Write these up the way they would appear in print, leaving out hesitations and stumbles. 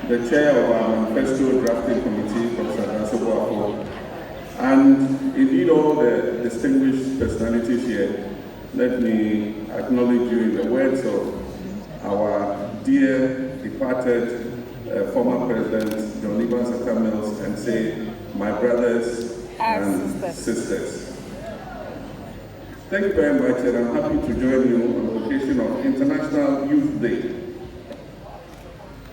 the chair of our manifesto drafting committee, Professor Dansobo, and indeed all the distinguished personalities here. Let me acknowledge you in the words of our dear departed former President John Evans Atta Mills and say, my brothers and sisters. Thank you very much, and I'm happy to join you on the occasion of International Youth Day.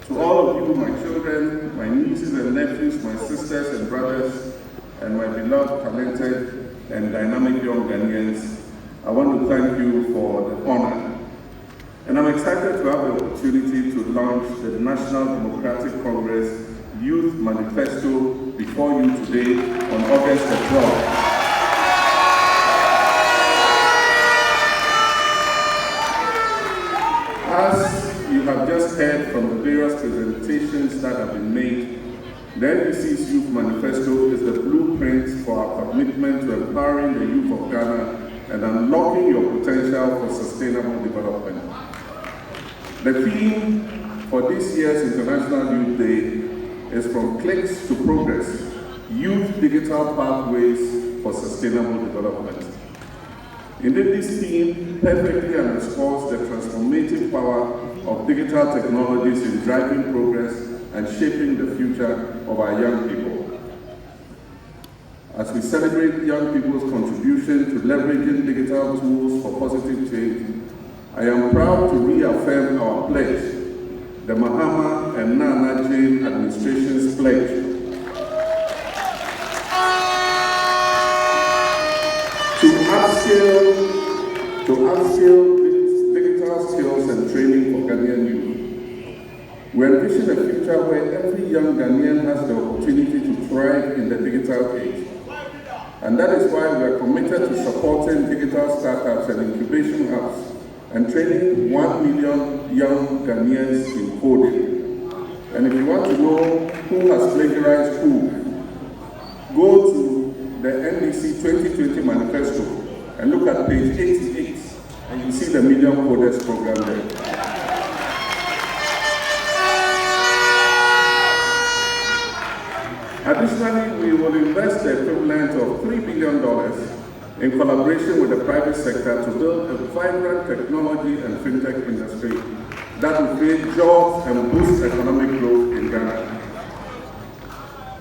To all of you, my children, my nieces and nephews, my sisters and brothers, and my beloved, talented, and dynamic young Ghanaians, I want to thank you for the honor. And I'm excited to have the opportunity to launch the National Democratic Congress Youth Manifesto before you today on August the 12th. As you have just heard from the various presentations that have been made, the NDC's Youth Manifesto is the blueprint for our commitment to empowering the youth of Ghana and unlocking your potential for sustainable development. The theme for this year's International Youth Day is From Clicks to Progress, Youth Digital Pathways for Sustainable Development. Indeed, this theme perfectly underscores the transformative power of digital technologies in driving progress and shaping the future of our young people. As we celebrate young people's contribution to leveraging digital tools for positive change, I am proud to reaffirm our pledge, the Mahama and Nana Jane administration's pledge, to upskill digital skills and training for Ghanaian youth. We envision a future where every young Ghanaian has the opportunity to thrive in the digital age. And that is why we are committed to supporting digital startups and incubation hubs and training 1 million young Ghanaians in coding. And if you want to know who has plagiarized who, go to the NDC 2020 manifesto and look at page 88, and you see the Million Coders program there. Additionally, we will invest the equivalent of $3 billion in collaboration with the private sector to build a vibrant technology and fintech industry that will create jobs and boost economic growth in Ghana.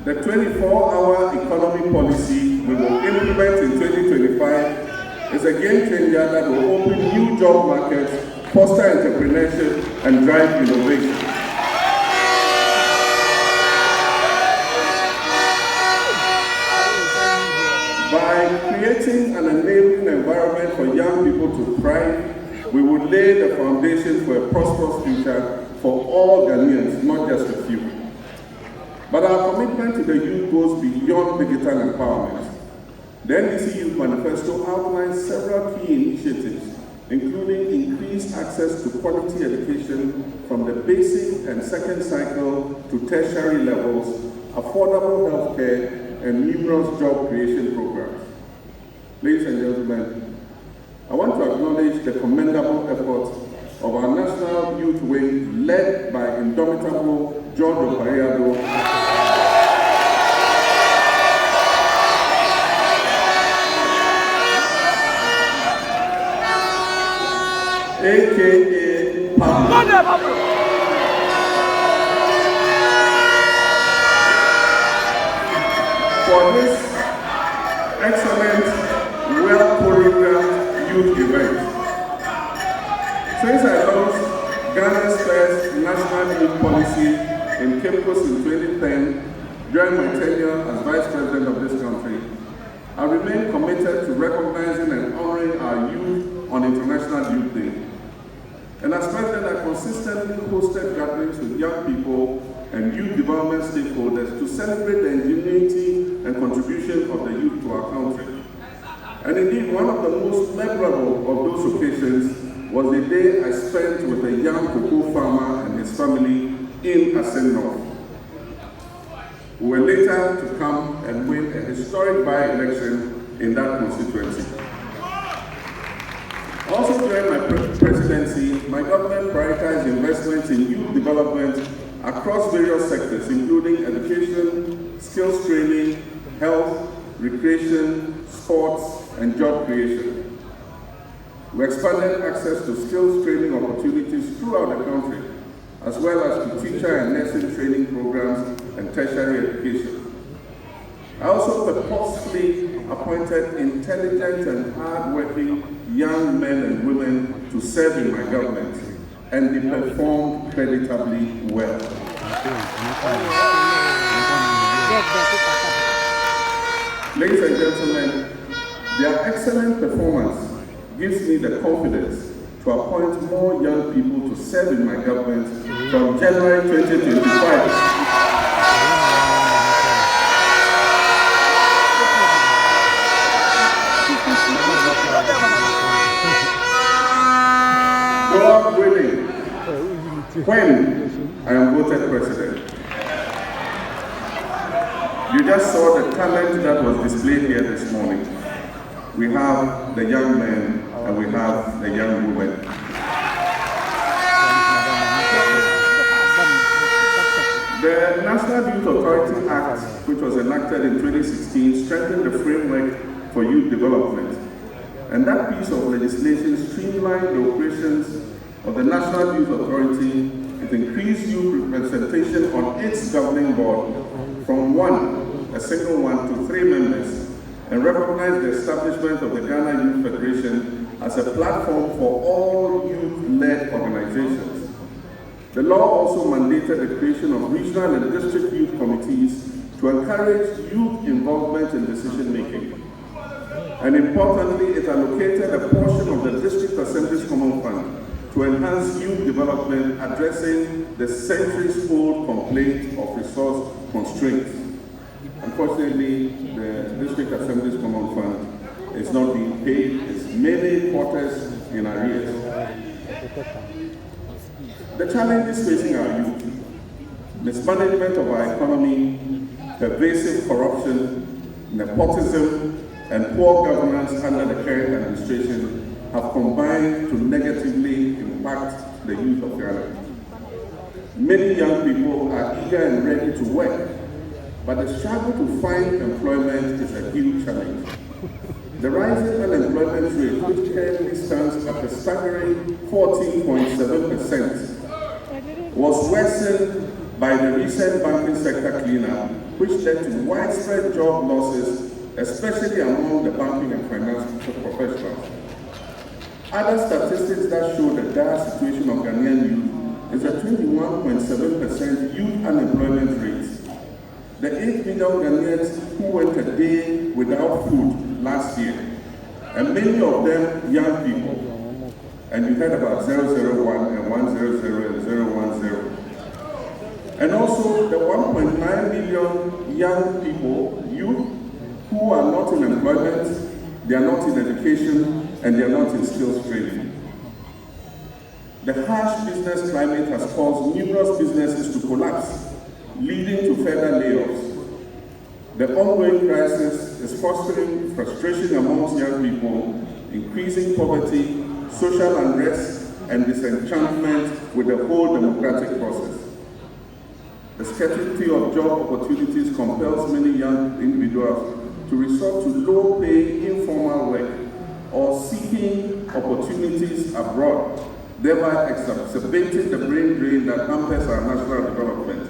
The 24-hour economy policy we will implement in 2025 is a game changer that will open new job markets, foster entrepreneurship, and drive innovation. By creating an enabling environment for young people to thrive, we will lay the foundation for a prosperous future for all Ghanaians, not just a few. But our commitment to the youth goes beyond digital empowerment. The NDC Youth Manifesto outlines several key initiatives, including increased access to quality education from the basic and second cycle to tertiary levels, affordable healthcare, and numerous job creation programs. Ladies and gentlemen, I want to acknowledge the commendable efforts of our National Youth Wing, led by indomitable John Opariado, a.k.a. Pablo. For this excellent, well-choreographed youth event. Since I launched Ghana's first national youth policy in Cape Coast in 2010, during my tenure as Vice President of this country, I remain committed to recognizing and honoring our youth on International Youth Day. And as President, I consistently hosted gatherings with young people and youth development stakeholders to celebrate the ingenuity and contribution of the youth to our country. And indeed, one of the most memorable of those occasions was the day I spent with a young cocoa farmer and his family in Asen North. We were later to come and win a historic by-election in that constituency. Also during my presidency, my government prioritized investments in youth development across various sectors, including education, skills training, health, recreation, sports, and job creation. We expanded access to skills training opportunities throughout the country, as well as to teacher and nursing training programs and tertiary education. I also purposefully appointed intelligent and hard-working young men and women to serve in my government, and they performed creditably well. Ladies and gentlemen, their excellent performance gives me the confidence to appoint more young people to serve in my government from January 2025. God willing, when I am voted president. You just saw the talent that was displayed here this morning. We have the young men and we have the young women. The National Youth Authority Act, which was enacted in 2016, strengthened the framework for youth development. And that piece of legislation streamlined the operations of the National Youth Authority. It increased youth representation on its governing board from a single one, to 3 members, and recognized the establishment of the Ghana Youth Federation as a platform for all youth-led organizations. The law also mandated the creation of regional and district youth committees to encourage youth involvement in decision-making. And importantly, it allocated a portion of the District Assembly's Common Fund to enhance youth development, addressing the centuries-old complaint of resource constraints. Unfortunately, the District Assembly's Common Fund is not being paid. It's many quarters in arrears. The challenges facing our youth: mismanagement of our economy, pervasive corruption, nepotism, and poor governance under the current administration have combined to negatively impact the youth of Ghana. Many young people are eager and ready to work, but the struggle to find employment is a huge challenge. The rising unemployment rate, which currently stands at a staggering 14.7%, was worsened by the recent banking sector cleanup, which led to widespread job losses, especially among the banking and finance professionals. Other statistics that show the dire situation of Ghanaian youth is a 21.7% youth unemployment rate. The 8 million Ghanaians who went a day without food last year, and many of them young people. And you heard about 001 and 100 and 010. And also the 1.9 million young people, youth, who are not in employment, they are not in education, and they are not in skills training. The harsh business climate has caused numerous businesses to collapse, leading to further layoffs. The ongoing crisis is fostering frustration amongst young people, increasing poverty, social unrest, and disenchantment with the whole democratic process. The scarcity of job opportunities compels many young individuals to resort to low-paying informal work or seeking opportunities abroad, thereby exacerbating the brain drain that hampers our national development.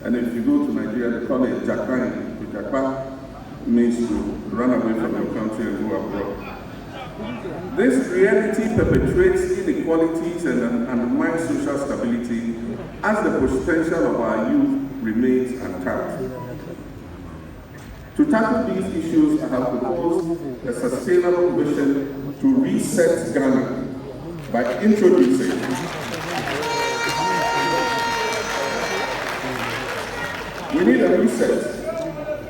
And if you go to Nigeria, they call it Japan. Japa means to run away from your country and go abroad. This reality perpetuates inequalities and undermines social stability, as the potential of our youth remains untapped. To tackle these issues, I have proposed a sustainable vision to reset Ghana by introducing we need a reset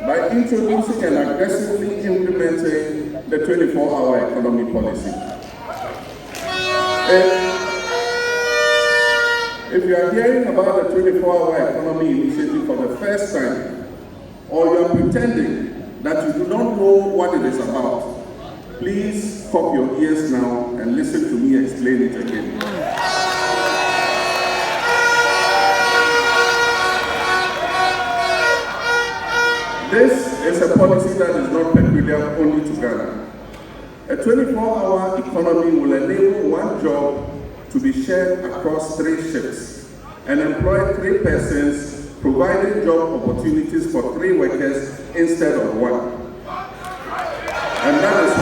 by introducing and aggressively implementing the 24-hour economy policy. If you are hearing about the 24-hour economy initiative for the first time, or you are pretending that you do not know what it is about, please pop your ears now and listen to me explain it again. a policy that is not peculiar only to Ghana. A 24-hour economy will enable one job to be shared across 3 shifts and employ 3 persons, providing job opportunities for 3 workers instead of 1. And that is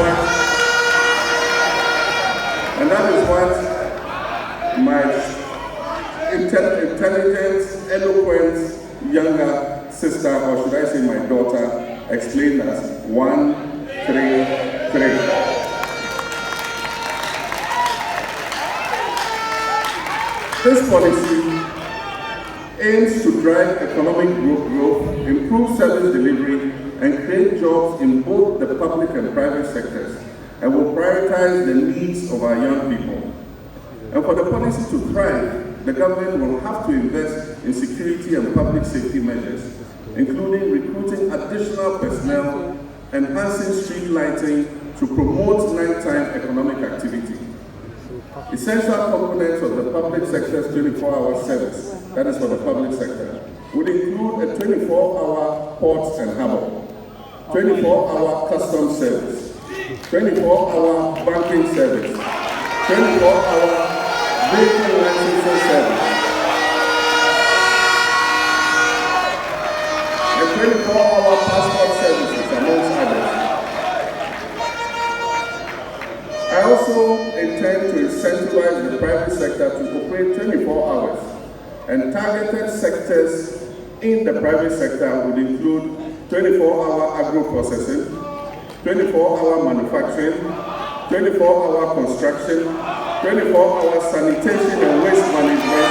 what my intelligent, eloquent younger sister, or should I say my daughter, explained as 1, 3, 3. This policy aims to drive economic growth, improve service delivery, and create jobs in both the public and private sectors, and will prioritize the needs of our young people. And for the policy to thrive, the government will have to invest in security and public safety measures, including recruiting additional personnel, enhancing street lighting to promote nighttime economic activity. Essential components of the public sector's 24-hour service, that is for the public sector, would include a 24-hour port and harbor, 24-hour customs service, 24-hour banking service, 24-hour vehicle licensing service, and 24-hour passport services, amongst others. I also intend to incentivize the private sector to operate 24 hours, and targeted sectors in the private sector would include 24-hour agro-processing, 24-hour manufacturing, 24-hour construction, 24-hour sanitation and waste management,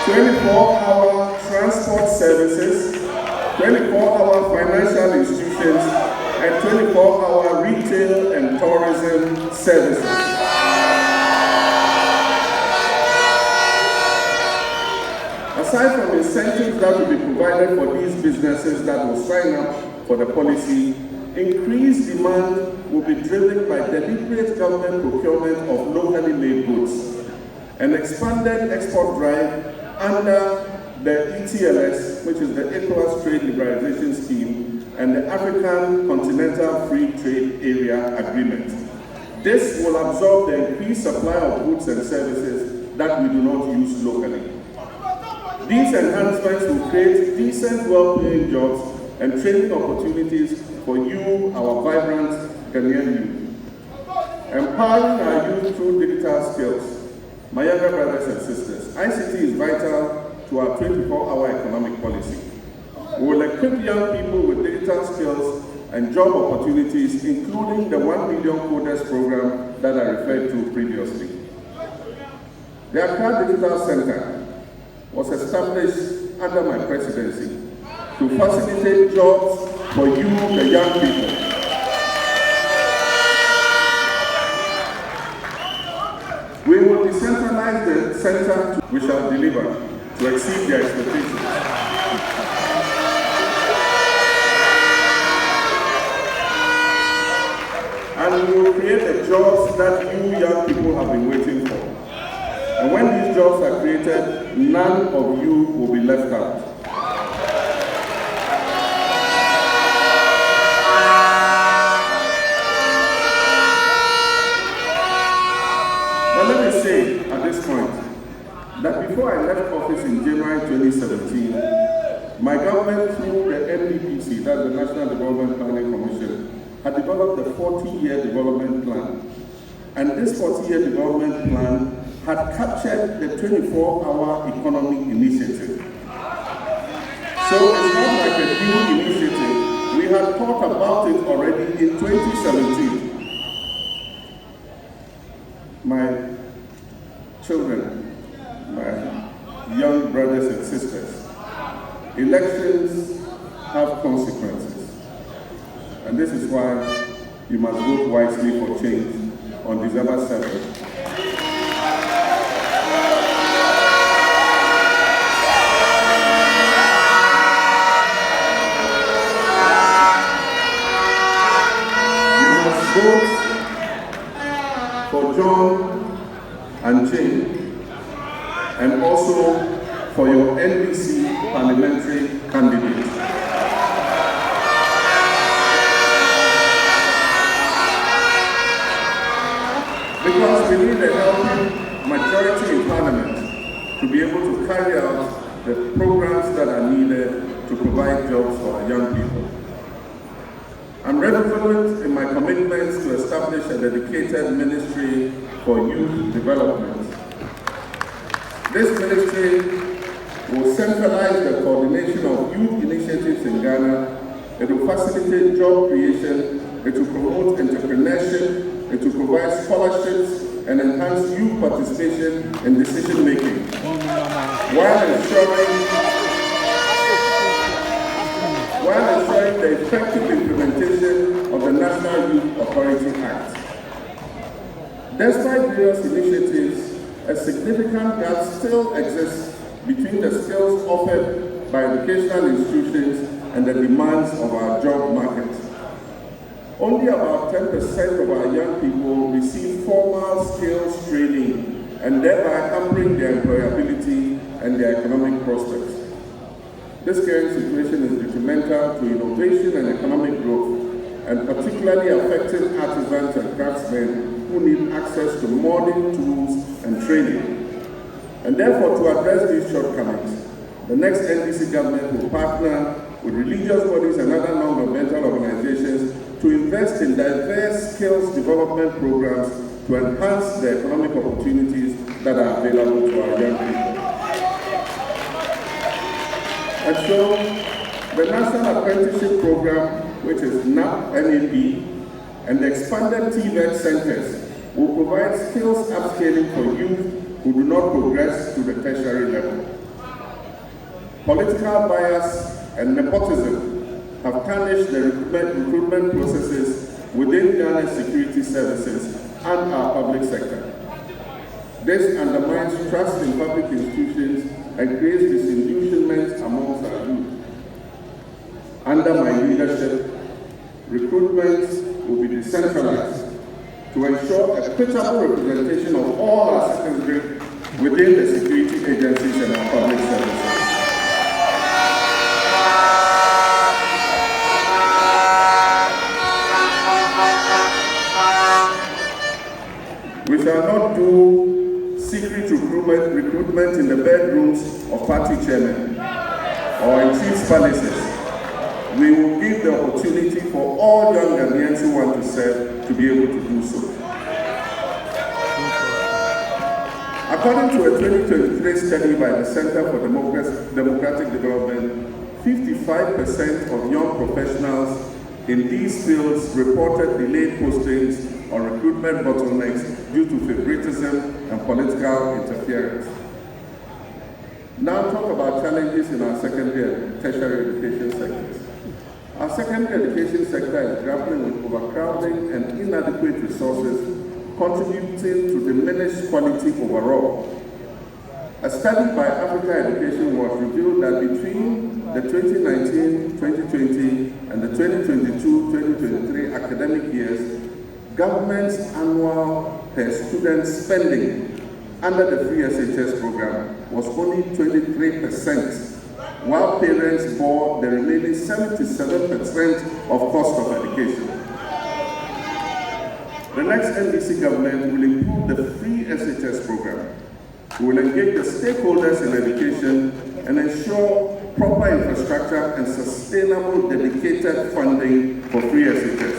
24-hour transport services, 24-hour financial institutions, and 24-hour retail and tourism services. Aside from incentives that will be provided for these businesses that will sign up for the policy, increased demand will be driven by deliberate government procurement of locally made goods, an expanded export drive under the ETLS, which is the ECOWAS Trade Liberalization Scheme, and the African Continental Free Trade Area Agreement. This will absorb the increased supply of goods and services that we do not use locally. These enhancements will create decent, well-paying jobs and training opportunities for you, our vibrant Ghanaian youth. Empowering our youth through digital skills. My younger brothers and sisters, ICT is vital to our 24-hour economic policy. We will equip young people with digital skills and job opportunities, including the 1 million coders program that I referred to previously. The Accra Digital Center was established under my presidency to facilitate jobs for you, the young people. We will decentralize the center we shall deliver to exceed their expectations. And we will create the jobs that you young people have been waiting for. And when these jobs are created, none of you will be left out. Now let me say at this point that before I left office in January 2017, my government through the NDPC, that's the National Development Planning Commission, had developed a 40-year development plan. And this 40-year development plan had captured the 24-hour economy initiative. So it's not like a new initiative. We had thought about it already in 2017. My children, my young brothers and sisters, elections have consequences. And this is why you must vote wisely for change on December 7th. Vote for John and Jane, and also for your NBC parliamentary candidate. Because we need a helping majority in Parliament to be able to carry out the programs that are needed to provide jobs for our young people. I'm resolute in my commitments to establish a dedicated ministry for youth development. This ministry will centralize the coordination of youth initiatives in Ghana. It will facilitate job creation, it will promote entrepreneurship, it will provide scholarships and enhance youth participation in decision making, while ensuring the effective implementation of the National Youth Authority Act. Despite various initiatives, a significant gap still exists between the skills offered by educational institutions and the demands of our job market. Only about 10% of our young people receive formal skills training and thereby hampering their employability and their economic prospects. This current situation is detrimental to innovation and economic growth, and particularly affecting artisans and craftsmen who need access to modern tools and training. And therefore, to address these shortcomings, the next NDC government will partner with religious bodies and other non-governmental organizations to invest in diverse skills development programs to enhance the economic opportunities that are available to our young people. And so, the National Apprenticeship Program, which is NAP, and the expanded TVET centers will provide skills upscaling for youth who do not progress to the tertiary level. Political bias and nepotism have tarnished the recruitment processes within Ghana's security services and our public sector. This undermines trust in public institutions and creates disillusionment amongst our youth. Under my leadership, recruitment will be decentralized to ensure equitable representation of all our citizens within the security agencies and our public services. We shall not do secret recruitment in the bedrooms of party chairmen or in chiefs' palaces. We will give the opportunity for all young Ghanaians who want to serve to be able to do so. According to a 2023 study by the Center for Democratic Development, 55% of young professionals in these fields reported delayed postings or recruitment bottlenecks due to favoritism and political interference. Now talk about challenges in our secondary and tertiary education sectors. Our secondary education sector is grappling with overcrowding and inadequate resources, contributing to diminished quality overall. A study by Africa Education was revealed that between the 2019-2020 and the 2022-2023 academic years, government's annual per student spending under the free SHS program was only 23%, while parents bore the remaining 77% of cost of education. The next NDC government will improve the free SHS program. We will engage the stakeholders in education and ensure proper infrastructure and sustainable dedicated funding for free SHS.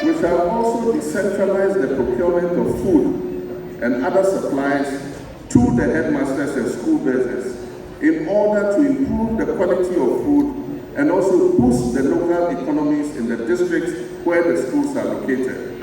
We shall also decentralize the procurement of food and other supplies to the headmasters and school business in order to improve the quality of food and also boost the local economies in the districts where the schools are located.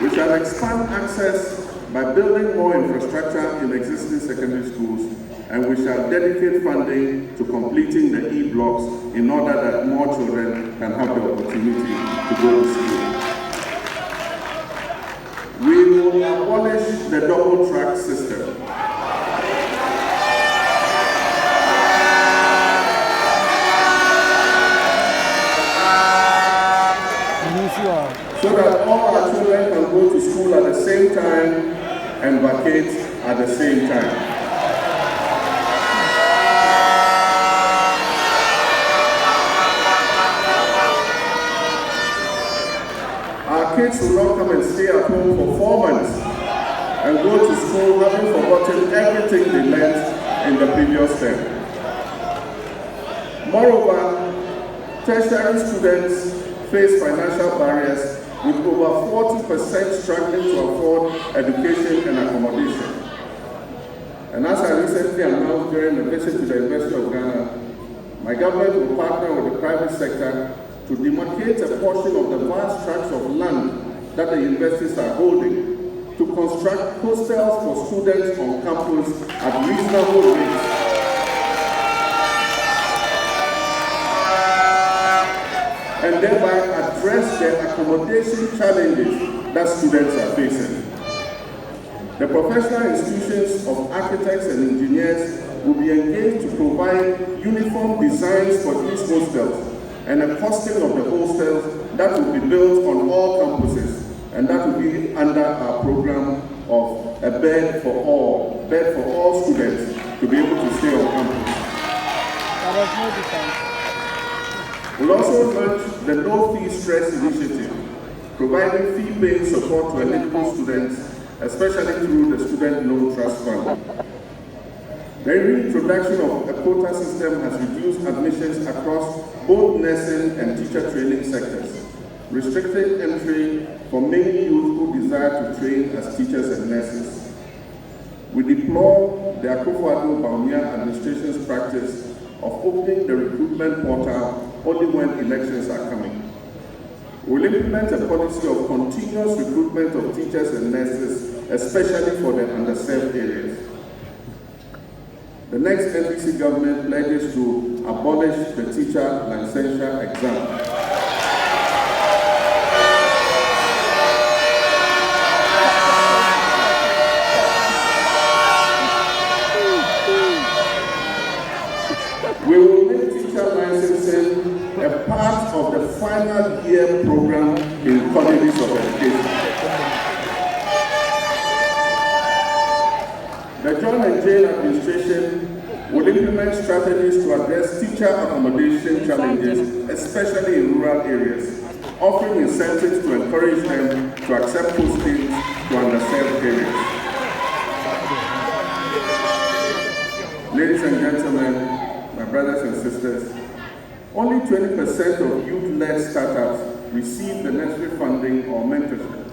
We shall expand access by building more infrastructure in existing secondary schools, and we shall dedicate funding to completing the E-blocks in order that more children can have the opportunity to go to school. We will abolish the double-track system. kids at the same time. Our kids will not come and stay at home for 4 months and go to school having forgotten everything they learned in the previous term. Moreover, tertiary students face financial barriers, with over 40% struggling to afford education and accommodation. And as I recently announced during a visit to the University of Ghana, my government will partner with the private sector to demarcate a portion of the vast tracts of land that the universities are holding to construct hostels for students on campus at reasonable rates. And thereby address the accommodation challenges that students are facing. The professional institutions of architects and engineers will be engaged to provide uniform designs for these hostels and a costing of the hostels that will be built on all campuses, and that will be under our program of a bed for all students to be able to stay on campus. There is no defense. We'll also launch the No Fee Stress Initiative, providing fee-paying support to eligible students, especially through the Student Loan Trust Fund. The reintroduction of a quota system has reduced admissions across both nursing and teacher training sectors, restricting entry for many youth who desire to train as teachers and nurses. We deplore the Akufo-Addo-Bawumia administration's practice of opening the recruitment portal only when elections are coming. We'll implement a policy of continuous recruitment of teachers and nurses, especially for the underserved areas. The next NDC government pledges to abolish the teacher licensure exam. We will make teacher licensing a part of the final year program in colleges of education. The John and Jane administration will implement strategies to address teacher accommodation challenges, especially in rural areas, offering incentives to encourage them to accept postings to underserved areas. Ladies and gentlemen, my brothers and sisters, only 20% of youth-led startups receive the necessary funding or mentorship.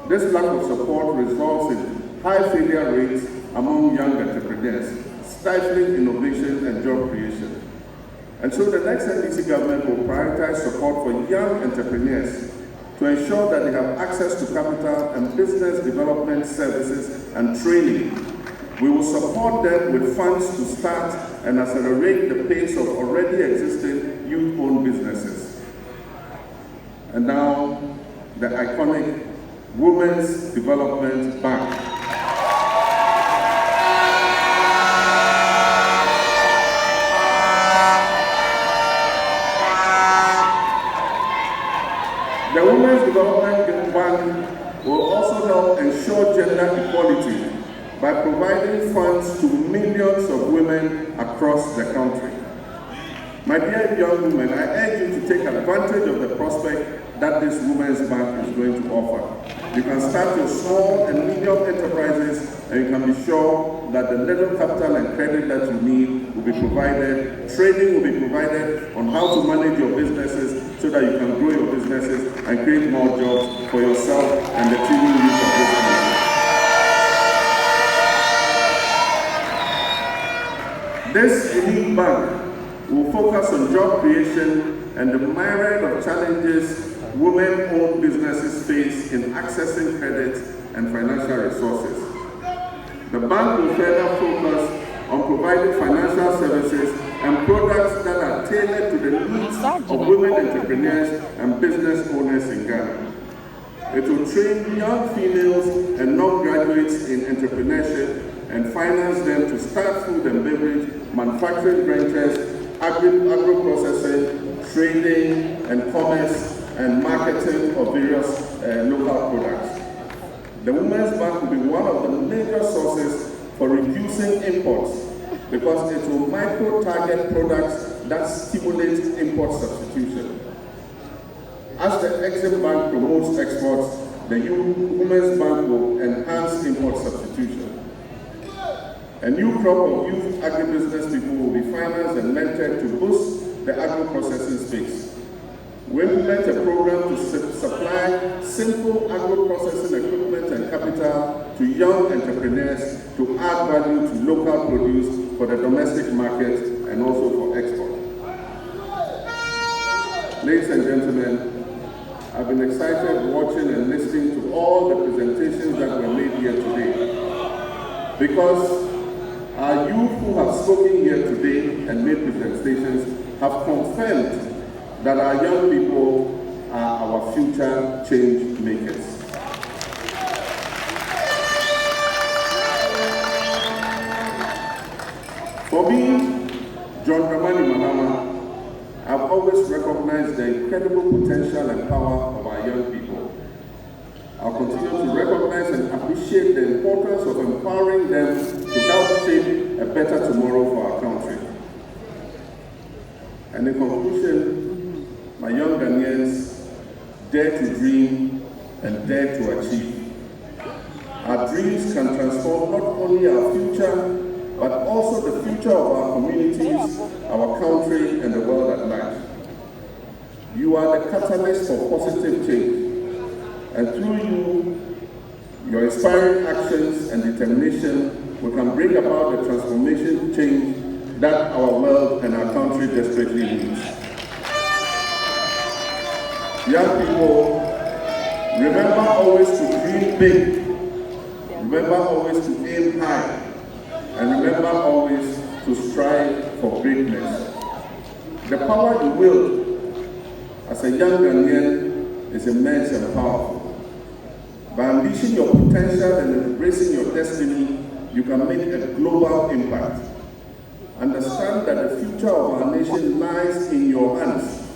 This lack of support results in high failure rates among young entrepreneurs, stifling innovation and job creation. And so the next NDC government will prioritize support for young entrepreneurs to ensure that they have access to capital and business development services and training. We will support them with funds to start and accelerate the pace of already existing youth-owned businesses. And now, the iconic Women's Development Bank. The Women's Development Bank will also help ensure gender equality by providing funds to millions of women across the country. My dear young women, I urge you to take advantage of the prospect that this Women's Bank is going to offer. You can start your small and medium enterprises, and you can be sure that the little capital and credit that you need will be provided. Training will be provided on how to manage your businesses so that you can grow your businesses and create more jobs for yourself and the teeming youth of this country. This unique bank will focus on job creation and the myriad of challenges women-owned businesses face in accessing credit and financial resources. The bank will further focus on providing financial services and products that are tailored to the needs of women entrepreneurs and business owners in Ghana. It will train young females and non-graduates in entrepreneurship and finance them to start food and beverage, manufacturing ventures, agro-processing, trading and commerce and marketing of various local products. The Women's Bank will be one of the major sources for reducing imports because it will micro-target products that stimulate import substitution. As the Exim Bank promotes exports, the Women's Bank will enhance import substitution. A new crop of youth agribusiness people will be financed and mentored to boost the agro-processing space. We implement a program to supply simple agro-processing equipment and capital to young entrepreneurs to add value to local produce for the domestic market and also for export. Ladies and gentlemen, I've been excited watching and listening to all the presentations that were made here today, because our youth who have spoken here today and made presentations have confirmed that our young people are our future change makers. For me, John Dramani Mahama, I've always recognized the incredible potential and power of our young people. I'll continue to recognize and appreciate the importance of empowering them to help shape a better tomorrow for our country. And in conclusion, my young Ghanaians, dare to dream and dare to achieve. Our dreams can transform not only our future, but also the future of our communities, our country, and the world at large. You are the catalyst for positive change, and through you, your inspiring actions and determination, we can bring about the transformation change that our world and our country desperately needs. Young people, remember always to dream big, remember always to aim high, and remember always to strive for greatness. The power you wield as a young Ghanaian is immense and powerful. By unleashing your potential and embracing your destiny, you can make a global impact. Understand that the future of our nation lies in your hands,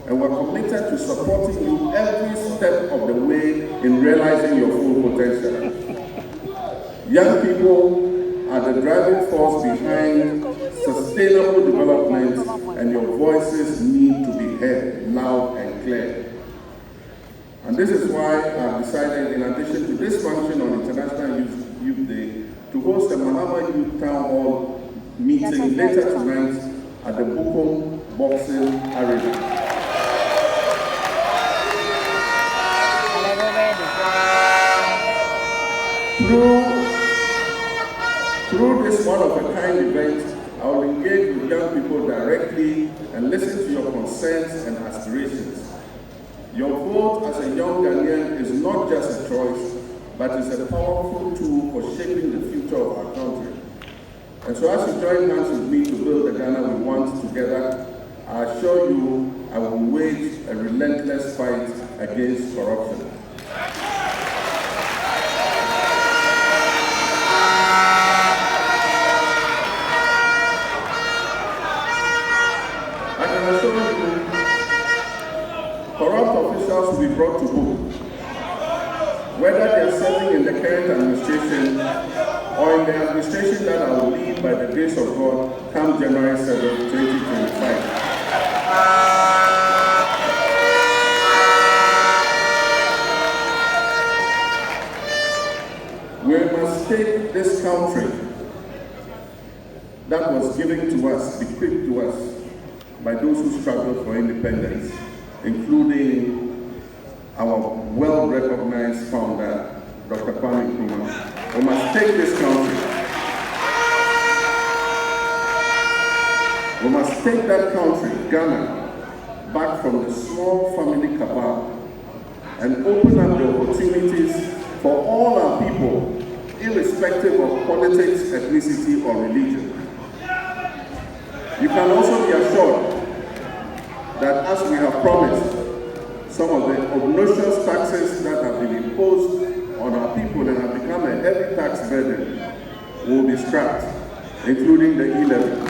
and we're committed to supporting you every step of the way in realizing your full potential. Young people are the driving force behind sustainable development, and your voices need to be heard loud and clear. And this is why I've decided, in addition to this function on International Youth Day, to host a Mahama Youth Town Hall meeting later tonight at the Bukom Boxing Arena. Through this one-of-a-kind event, I will engage with young people directly and listen to your concerns and aspirations. Your vote as a young Ghanaian is not just a choice, but is a powerful tool for shaping the future of our country. And so as you join hands with me to build the Ghana we want together, I assure you I will wage a relentless fight against corruption. Corrupt officials will be brought to book, whether they are serving in the current administration or in the administration that I will lead by the grace of God come January 7, 2025. We must take this country that was given to us, bequeathed to us by those who struggled for independence, including our well-recognized founder, Dr. Kwame Nkrumah. We must take this country. We must take that country, Ghana, back from the small family cabal and open up the opportunities for all our people, irrespective of politics, ethnicity, or religion. You can also be assured that as we have promised, some of the obnoxious taxes that have been imposed on our people and have become a heavy tax burden will be scrapped, including the e-levy.